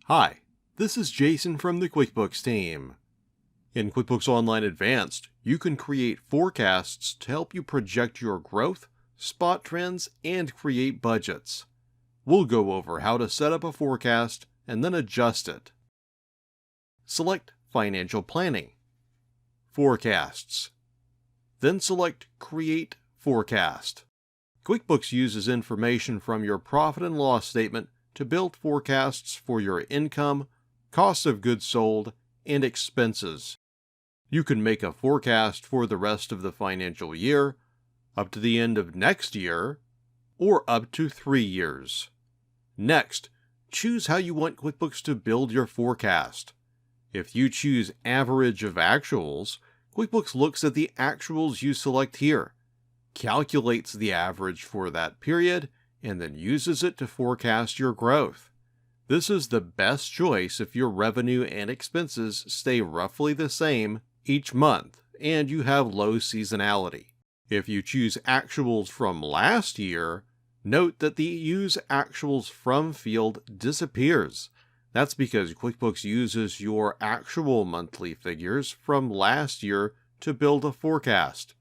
Hi, this is Jason from the QuickBooks team. In QuickBooks Online Advanced, you can create forecasts to help you project your growth, spot trends, and create budgets. We'll go over how to set up a forecast and then adjust it. Select Financial Planning, Forecasts. Then select Create Forecast. QuickBooks uses information from your profit and loss statement to build forecasts for your income, cost of goods sold, and expenses. You can make a forecast for the rest of the financial year, up to the end of next year, or up to 3 years. Next, choose how you want QuickBooks to build your forecast. If you choose Average of Actuals, QuickBooks looks at the actuals you select here, calculates the average for that period, and then uses it to forecast your growth. This is the best choice if your revenue and expenses stay roughly the same each month and you have low seasonality. If you choose actuals from last year, note that the Use Actuals From field disappears. That's because QuickBooks uses your actual monthly figures from last year to build a forecast.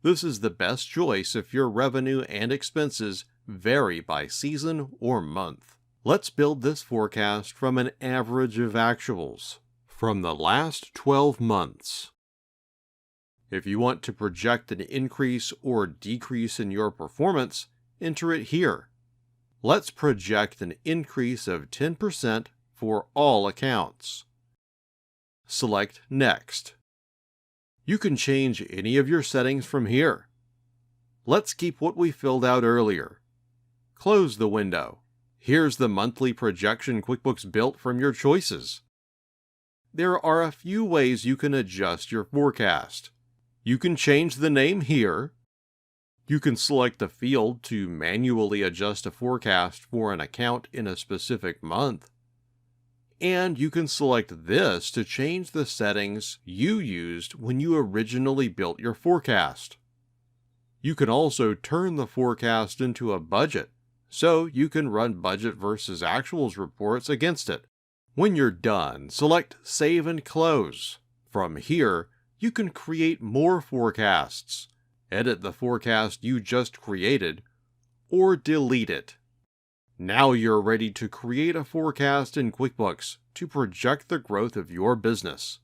This is the best choice if your revenue and expenses vary by season or month. Let's build this forecast from an average of actuals from the last 12 months. If you want to project an increase or decrease in your performance, enter it here. Let's project an increase of 10% for all accounts. Select Next. You can change any of your settings from here. Let's keep what we filled out earlier. Close the window. Here's the monthly projection QuickBooks built from your choices. There are a few ways you can adjust your forecast. You can change the name here. You can select a field to manually adjust a forecast for an account in a specific month. And you can select this to change the settings you used when you originally built your forecast. You can also turn the forecast into a budget, so you can run budget versus actuals reports against it. When you're done, select Save and Close. From here, you can create more forecasts, edit the forecast you just created, or delete it. Now you're ready to create a forecast in QuickBooks to project the growth of your business.